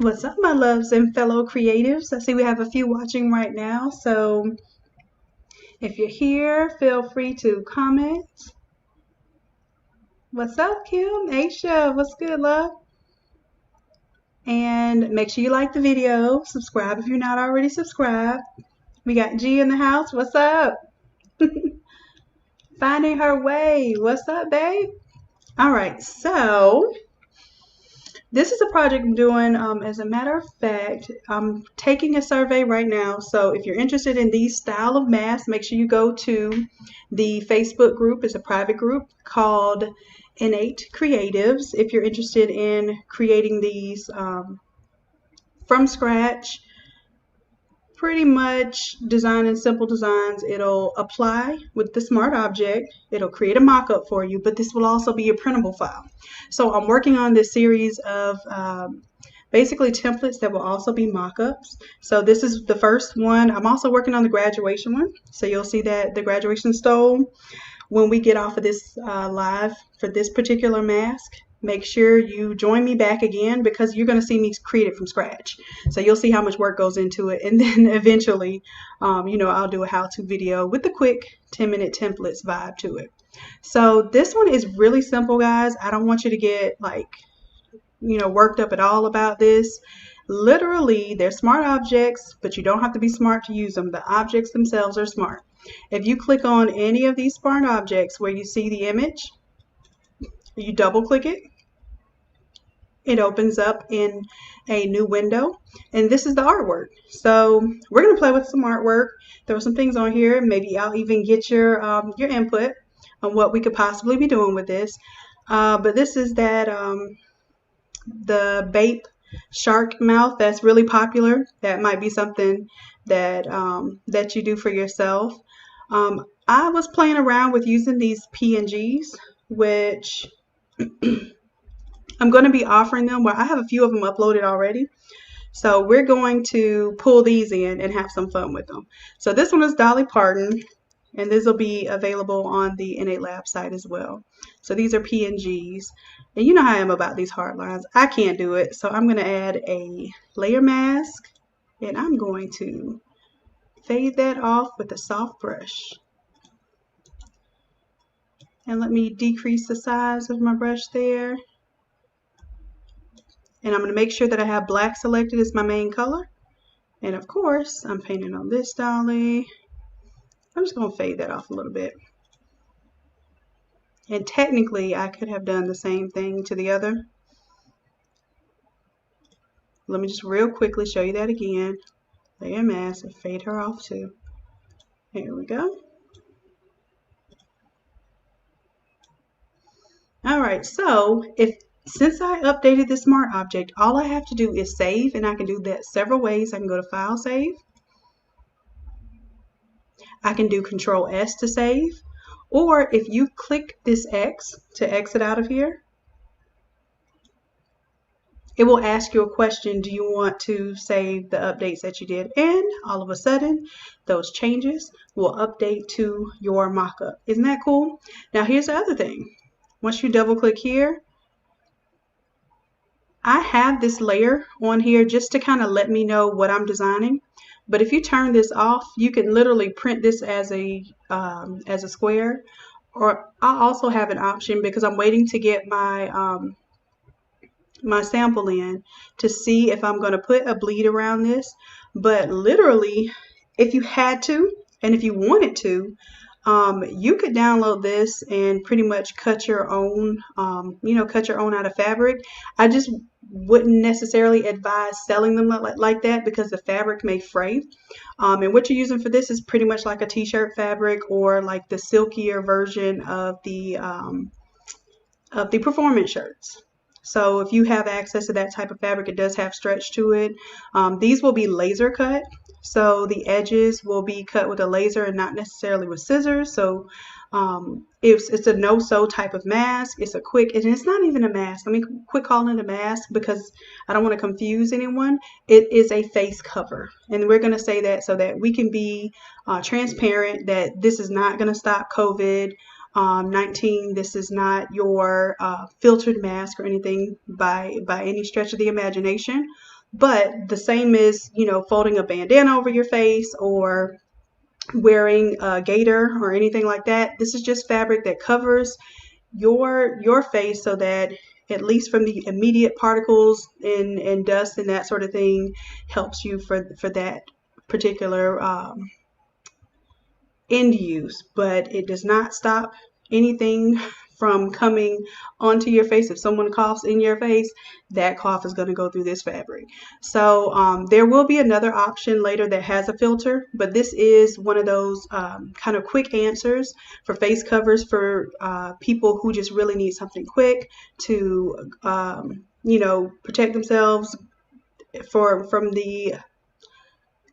What's up, my loves and fellow creatives? I see we have a few watching right now, so if you're here, feel free to comment. What's up, Kim? Aisha, what's good, love? And make sure you like the video. Subscribe if you're not already subscribed. We got G in the house. What's up? Finding her way. What's up, babe? All right, so this is a project I'm doing. As a matter of fact, I'm taking a survey right now. So if you're interested in these style of masks, make sure you go to the Facebook group. It's a private group called Innate Creatives. If you're interested in creating these from scratch, pretty much designing simple designs. It'll apply with the smart object. It'll create a mock-up for you, but this will also be a printable file. So I'm working on this series of basically templates that will also be mock-ups. So this is the first one. I'm also working on the graduation one. So you'll see that the graduation stole when we get off of this live for this particular mask. Make sure you join me back again because you're going to see me create it from scratch. So you'll see how much work goes into it. And then eventually, I'll do a how-to video with the quick 10-minute templates vibe to it. So this one is really simple, guys. I don't want you to get worked up at all about this. Literally, they're smart objects, but you don't have to be smart to use them. The objects themselves are smart. If you click on any of these smart objects where you see the image, you double click it. It opens up in a new window, and this is the artwork. So we're going to play with some artwork, throw some things on here. Maybe I'll even get your input on what we could possibly be doing with this. But this is that the Bape shark mouth that's really popular. That might be something that that you do for yourself. I was playing around with using these PNGs, which I'm going to be offering them. Well, I have a few of them uploaded already. So we're going to pull these in and have some fun with them. So this one is Dolly Parton, and this will be available on the Innate Lab site as well. So these are PNGs. And you know how I am about these hard lines. I can't do it. So I'm going to add a layer mask, and I'm going to fade that off with a soft brush. And let me decrease the size of my brush there. And I'm going to make sure that I have black selected as my main color. And of course, I'm painting on this dolly. I'm just going to fade that off a little bit. And technically, I could have done the same thing to the other. Let me just real quickly show you that again. Layer mask and fade her off too. There we go. All right, so since I updated this smart object, all I have to do is save, and I can do that several ways. I can go to File, Save. I can do Control S to save. Or if you click this X to exit out of here, it will ask you a question. Do you want to save the updates that you did? And all of a sudden, those changes will update to your mockup. Isn't that cool? Now here's the other thing. Once you double click here, I have this layer on here just to kind of let me know what I'm designing. But if you turn this off, you can literally print this as a square. Or I also have an option because I'm waiting to get my my sample in to see if I'm going to put a bleed around this. But literally, if you had to and if you wanted to, you could download this and pretty much cut your own, cut your own out of fabric. I just wouldn't necessarily advise selling them like that because the fabric may fray. And what you're using for this is pretty much like a t-shirt fabric or like the silkier version of the performance shirts. So if you have access to that type of fabric, it does have stretch to it. These will be laser cut. So the edges will be cut with a laser and not necessarily with scissors. So it's a no-sew type of mask. It's a quick, and it's not even a mask. Let me quit calling it a mask because I don't want to confuse anyone. It is a face cover. And we're going to say that so that we can be transparent that this is not going to stop COVID-19. This is not your filtered mask or anything by any stretch of the imagination. But the same as, you know, folding a bandana over your face or wearing a gaiter or anything like that. This is just fabric that covers your face so that at least from the immediate particles and dust and that sort of thing helps you for that particular end use, but it does not stop anything from coming onto your face. If someone coughs in your face, that cough is going to go through this fabric. So there will be another option later that has a filter, but this is one of those kind of quick answers for face covers for people who just really need something quick to you know, protect themselves from the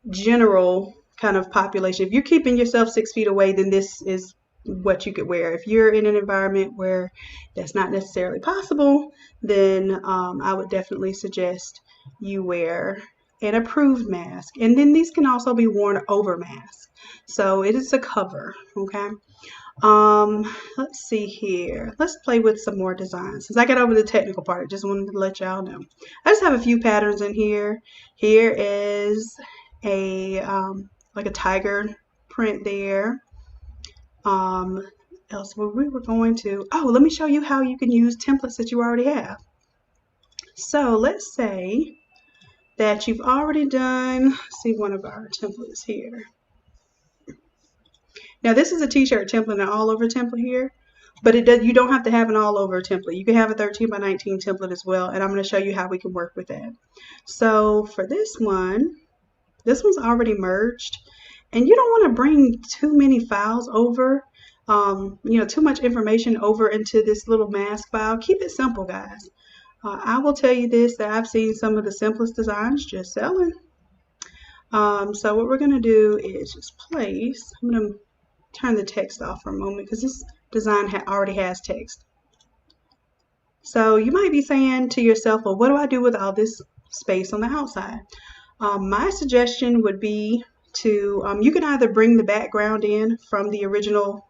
general kind of population. If you're keeping yourself 6 feet away, then this is what you could wear. If you're in an environment where that's not necessarily possible, then I would definitely suggest you wear an approved mask. And then these can also be worn over masks. So it is a cover, okay? Let's see here. Let's play with some more designs. Since I got over the technical part, I just wanted to let y'all know. I just have a few patterns in here. Here is a like a tiger print there. Else we were going to, oh, let me show you how you can use templates that you already have. So let's say that you've already done, see one of our templates here. Now this is a t-shirt template, an all over template here, but it does, you don't have to have an all over template. You can have a 13 by 19 template as well, and I'm going to show you how we can work with that. So for this one's already merged, and you don't want to bring too many files over, you know, too much information over into this little mask file. Keep it simple, guys. I will tell you this, that I've seen some of the simplest designs just selling. So what we're going to do is just place, I'm going to turn the text off for a moment because this design already has text. So you might be saying to yourself, well, what do I do with all this space on the outside? My suggestion would be to, you can either bring the background in from the original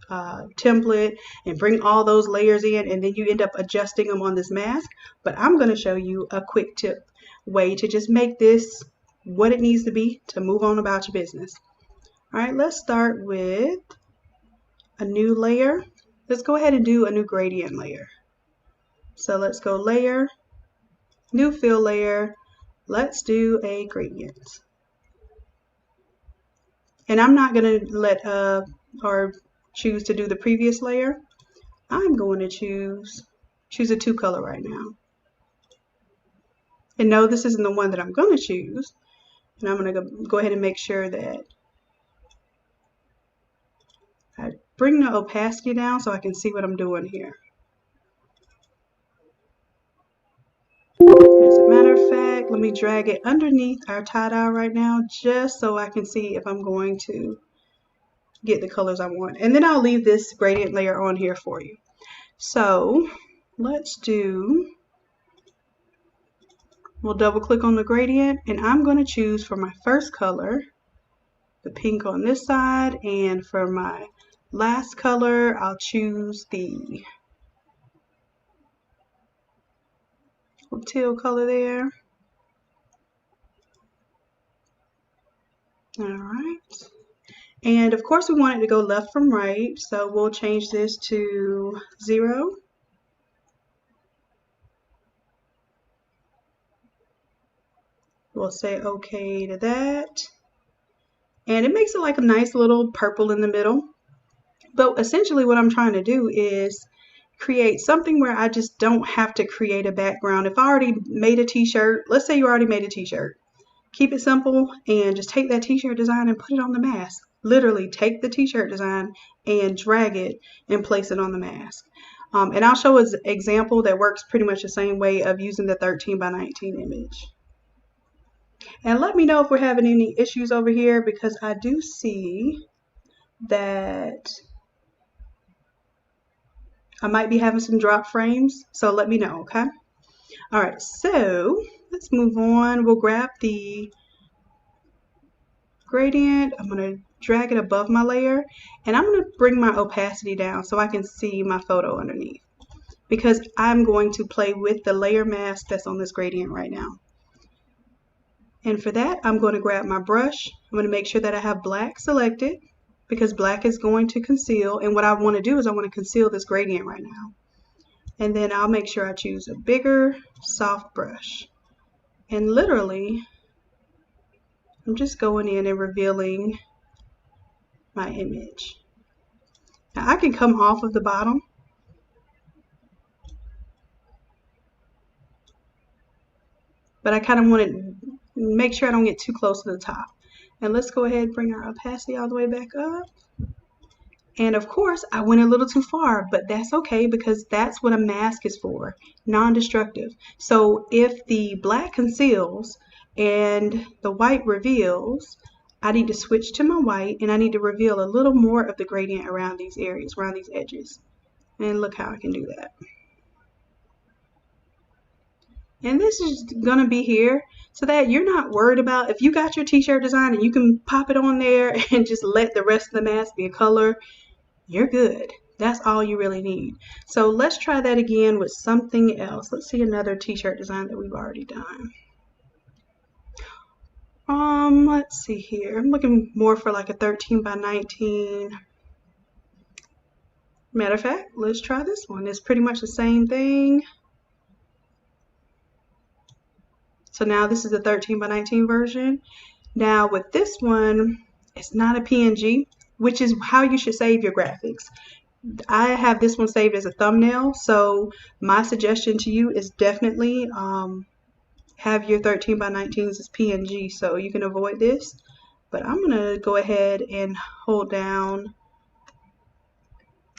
template and bring all those layers in, and then you end up adjusting them on this mask. But I'm going to show you a quick tip way to just make this what it needs to be to move on about your business. All right, let's start with a new layer. Let's go ahead and do a new gradient layer. So let's go layer, new fill layer. Let's do a gradient. And I'm not going to let or choose to do the previous layer. I'm going to choose a 2 color right now. And no, this isn't the one that I'm going to choose. And I'm going to go ahead and make sure that I bring the opacity down so I can see what I'm doing here. As a matter of fact, let me drag it underneath our tie-dye right now just so I can see if I'm going to get the colors I want. And then I'll leave this gradient layer on here for you. So let's do, we'll double click on the gradient, and I'm going to choose for my first color the pink on this side, and for my last color I'll choose the teal color there. All right, and of course we want it to go left from right, so we'll change this to 0. We'll say okay to that. And it makes it like a nice little purple in the middle. But essentially what I'm trying to do is create something where I just don't have to create a background. If I already made a t-shirt, let's say you already made a t-shirt. Keep it simple and just take that t-shirt design and put it on the mask. Literally take the t-shirt design and drag it and place it on the mask. And I'll show an example that works pretty much the same way of using the 13 by 19 image. And let me know if we're having any issues over here, because I do see that I might be having some drop frames. So let me know, okay? All right, so let's move on. We'll grab the gradient. I'm going to drag it above my layer, and I'm going to bring my opacity down so I can see my photo underneath, because I'm going to play with the layer mask that's on this gradient right now. And for that, I'm going to grab my brush. I'm going to make sure that I have black selected because black is going to conceal. And what I want to do is I want to conceal this gradient right now. And then I'll make sure I choose a bigger, soft brush. And literally, I'm just going in and revealing my image. Now I can come off of the bottom, but I kind of want to make sure I don't get too close to the top. And let's go ahead and bring our opacity all the way back up. And of course, I went a little too far, but that's okay because that's what a mask is for, non-destructive. So if the black conceals and the white reveals, I need to switch to my white and I need to reveal a little more of the gradient around these areas, around these edges. And look how I can do that. And this is gonna be here so that you're not worried about if you got your t-shirt design and you can pop it on there and just let the rest of the mask be a color, you're good. That's all you really need. So let's try that again with something else. Let's see another t-shirt design that we've already done. Let's see here. I'm looking more for like a 13 by 19. Matter of fact, let's try this one. It's pretty much the same thing. So now this is the 13 by 19 version. Now with this one, it's not a PNG, which is how you should save your graphics. I have this one saved as a thumbnail, so my suggestion to you is definitely have your 13 by 19s as PNG so you can avoid this. But I'm going to go ahead and hold down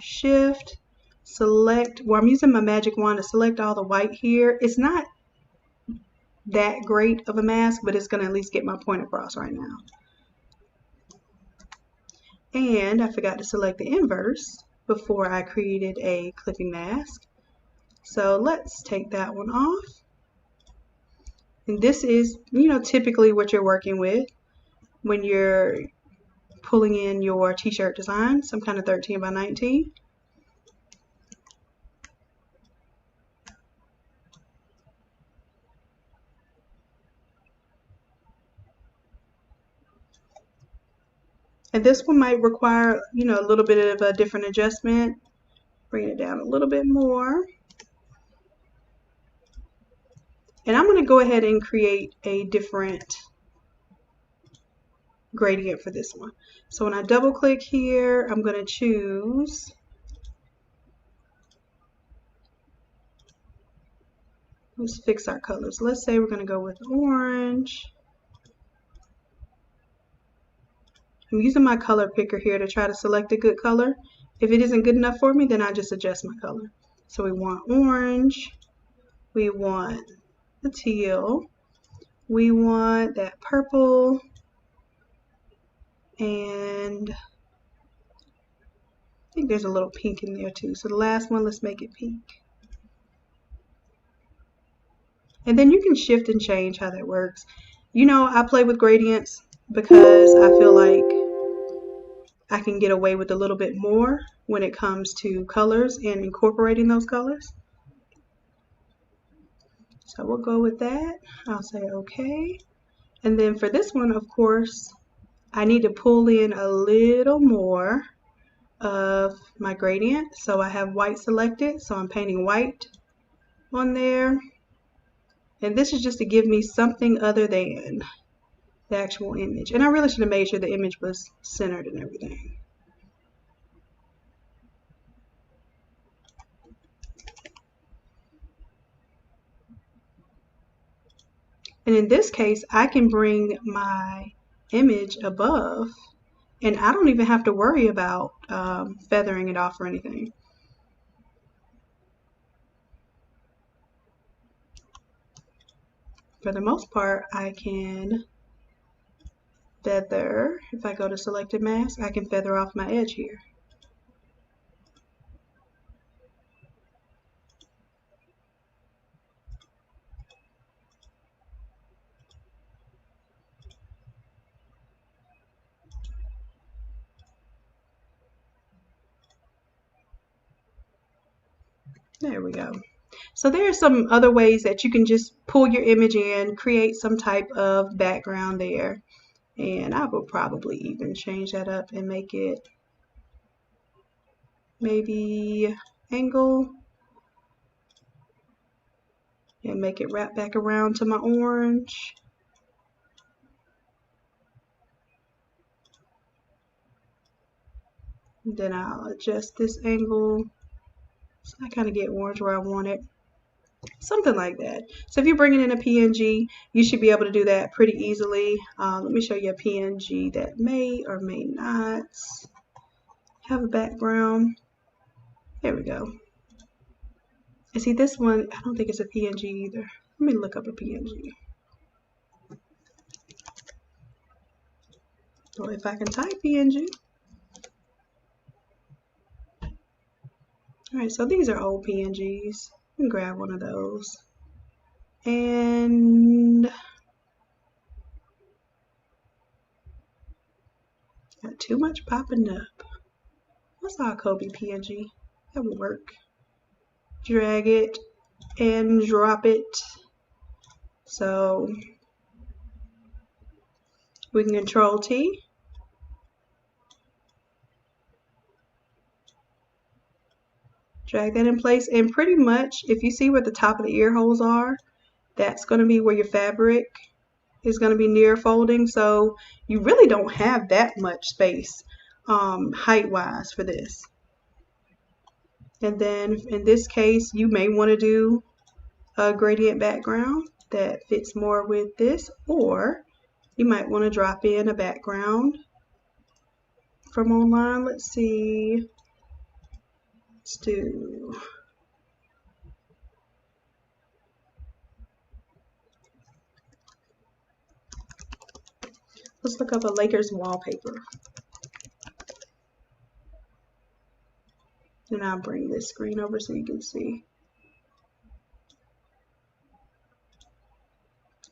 Shift, select, well, I'm using my magic wand to select all the white here. It's not that great of a mask, but it's going to at least get my point across right now. And I forgot to select the inverse before I created a clipping mask. So let's take that one off. And this is, typically what you're working with when you're pulling in your t-shirt design, some kind of 13 by 19. And this one might require, a little bit of a different adjustment. Bring it down a little bit more. And I'm going to go ahead and create a different gradient for this one. So when I double click here, I'm going to choose let's fix our colors. Let's say we're going to go with orange. I'm using my color picker here to try to select a good color. If it isn't good enough for me, then I just adjust my color. So we want orange, we want the teal, we want that purple, and I think there's a little pink in there too. So the last one, let's make it pink. And then you can shift and change how that works. I play with gradients because I feel like I can get away with a little bit more when it comes to colors and incorporating those colors. So we'll go with that. I'll say okay. And then for this one, of course, I need to pull in a little more of my gradient. So I have white selected, so I'm painting white on there. And this is just to give me something other than the actual image. And I really should have made sure the image was centered and everything. And in this case, I can bring my image above and I don't even have to worry about feathering it off or anything. For the most part, I can feather. If I go to selected mask, I can feather off my edge here. There we go. So there are some other ways that you can just pull your image in, create some type of background there. And I will probably even change that up and make it maybe angle and make it wrap back around to my orange. Then I'll adjust this angle so I kind of get orange where I want it. Something like that. So if you're bringing in a PNG, you should be able to do that pretty easily. Let me show you a PNG that may or may not have a background. There we go. And see, this one, I don't think it's a PNG either. Let me look up a PNG. Or if I can type PNG. Alright, so these are old PNGs. You can grab one of those. And got too much popping up. What's our Kobe PNG? That would work. Drag it and drop it. So we can Control T. Drag that in place, and pretty much if you see where the top of the ear holes are, that's going to be where your fabric is going to be near folding. So you really don't have that much space height wise for this. And then in this case, you may want to do a gradient background that fits more with this, or you might want to drop in a background from online. Let's see. Let's look up a Lakers wallpaper. And I'll bring this screen over so you can see.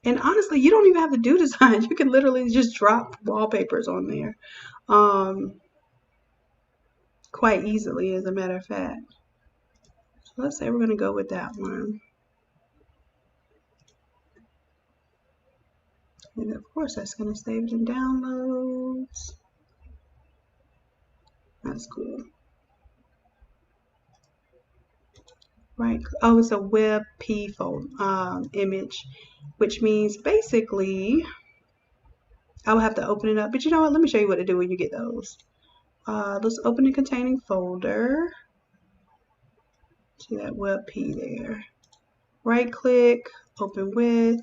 And honestly, you don't even have to do design. You can literally just drop wallpapers on there quite easily, as a matter of fact. So let's say we're going to go with that one. And of course, that's going to save it in downloads. That's cool. Right. Oh, it's a WebP image, which means basically I will have to open it up. But you know what? Let me show you what to do when you get those. Let's open a containing folder. See that WebP there. Right click, open with,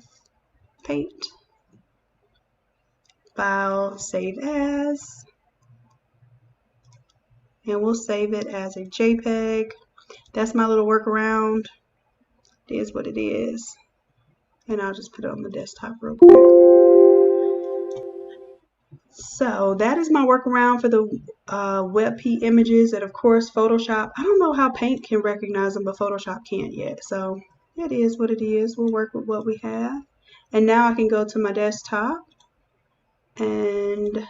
paint, file, save as, and we'll save it as a JPEG. That's my little workaround. It is what it is. And I'll just put it on the desktop real quick. So that is my workaround for the WebP images. And of course, Photoshop, I don't know how Paint can recognize them, but Photoshop can't yet. So it is what it is. We'll work with what we have. And now I can go to my desktop and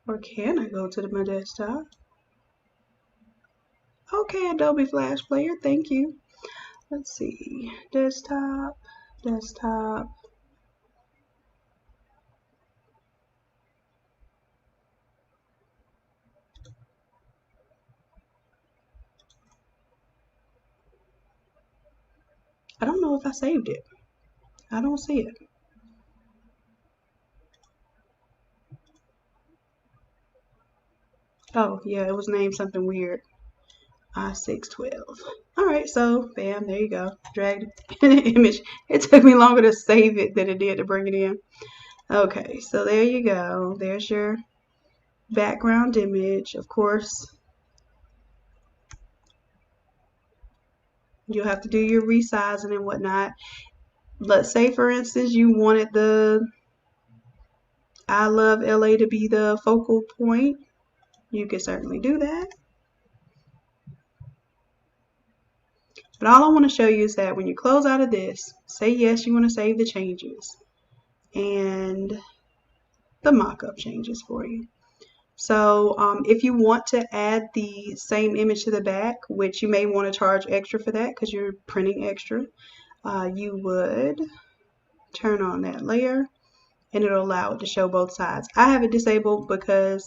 or can I go to my desktop? Okay, Adobe Flash Player, thank you. Let's see, desktop, desktop. I don't know if I saved it. I don't see it. Oh, yeah, it was named something weird. I612. Alright, so bam, there you go. Dragged in the image. It took me longer to save it than it did to bring it in. Okay, so there you go. There's your background image. Of course, you'll have to do your resizing and whatnot. Let's say, for instance, you wanted the I Love LA to be the focal point. You could certainly do that. But all I want to show you is that when you close out of this, say yes, you want to save the changes and the mock-up changes for you. So if you want to add the same image to the back, which you may want to charge extra for that because you're printing extra, you would turn on that layer and it'll allow it to show both sides. I have it disabled because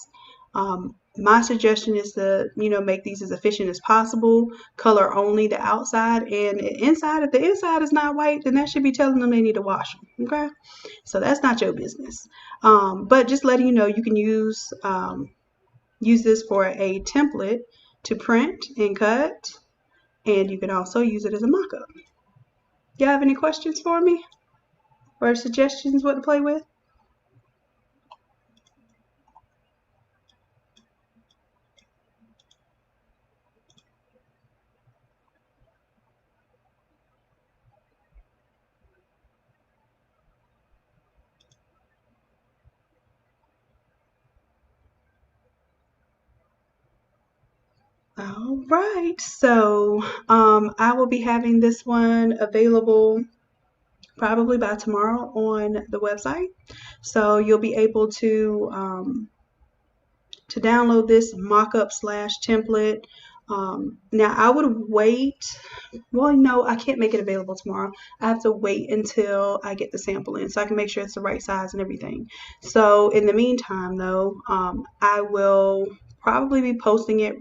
my suggestion is to, make these as efficient as possible, color only the outside and inside. If the inside is not white, then that should be telling them they need to wash them, okay? So that's not your business. But just letting you know, you can use this for a template to print and cut, and you can also use it as a mock-up. You have any questions for me or suggestions what to play with? All right, so I will be having this one available probably by tomorrow on the website. So you'll be able to download this mockup/template. Now I would wait. Well, no, I can't make it available tomorrow. I have to wait until I get the sample in so I can make sure it's the right size and everything. So in the meantime, though, I will probably be posting it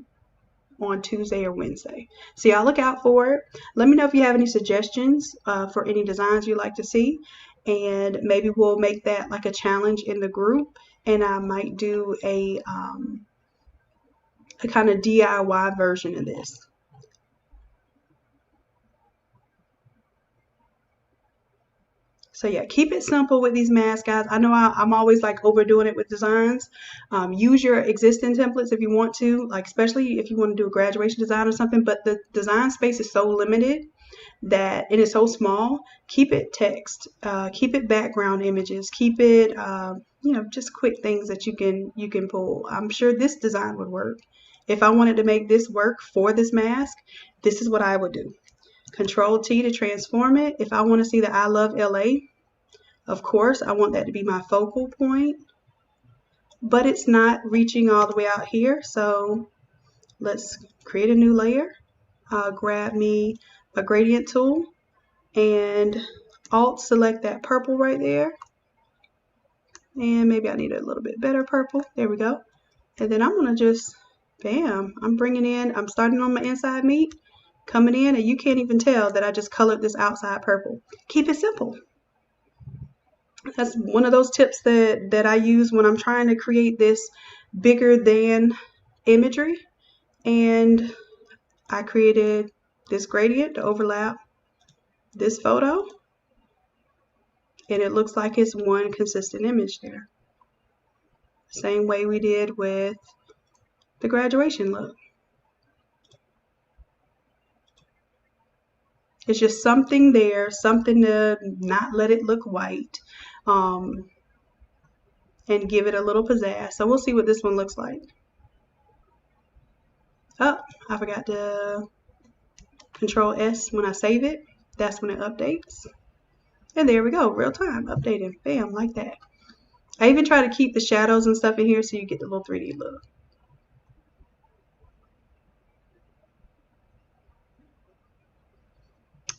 on Tuesday or Wednesday. So y'all look out for it. Let me know if you have any suggestions for any designs you'd like to see, and maybe we'll make that like a challenge in the group, and I might do a kind of DIY version of this. So yeah, keep it simple with these masks, guys. I know I'm always like overdoing it with designs. Use your existing templates if you want to, like especially if you want to do a graduation design or something, but the design space is so limited that it is so small. Keep it text, keep it background images, keep it, just quick things that you can pull. I'm sure this design would work. If I wanted to make this work for this mask, this is what I would do. Control T to transform it. If I want to see the I love LA, of course, I want that to be my focal point, but it's not reaching all the way out here. So let's create a new layer. Grab me a gradient tool and Alt select that purple right there. And maybe I need a little bit better purple. There we go. And then I'm going to just, bam, I'm starting on my inside meat, coming in, and you can't even tell that I just colored this outside purple. Keep it simple. That's one of those tips that I use when I'm trying to create this bigger than imagery. And I created this gradient to overlap this photo. And it looks like it's one consistent image there. Same way we did with the graduation look. It's just something there, something to not let it look white. And give it a little pizzazz. So we'll see what this one looks like. Oh, I forgot to Control S when I save it. That's when it updates. And there we go, real time, updating. Bam, like that. I even try to keep the shadows and stuff in here so you get the little 3D look.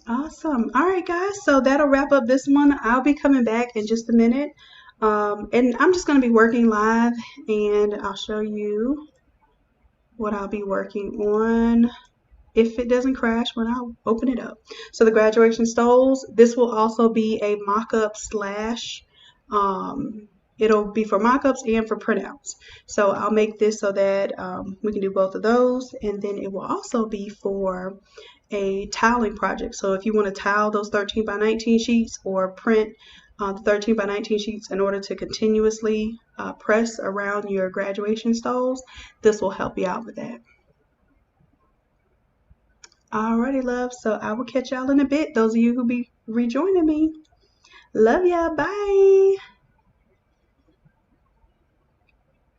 Awesome. All right, guys. So that'll wrap up this one. I'll be coming back in just a minute. And I'm just going to be working live, and I'll show you what I'll be working on if it doesn't crash when I open it up. So the graduation stoles, this will also be a mock-up slash, it'll be for mock-ups and for printouts. So I'll make this so that we can do both of those, and then it will also be for a tiling project. So if you want to tile those 13 by 19 sheets or print the 13 by 19 sheets in order to continuously press around your graduation stoles, this will help you out with that. Alrighty, love. So I will catch y'all in a bit. Those of you who be rejoining me. Love ya. Bye.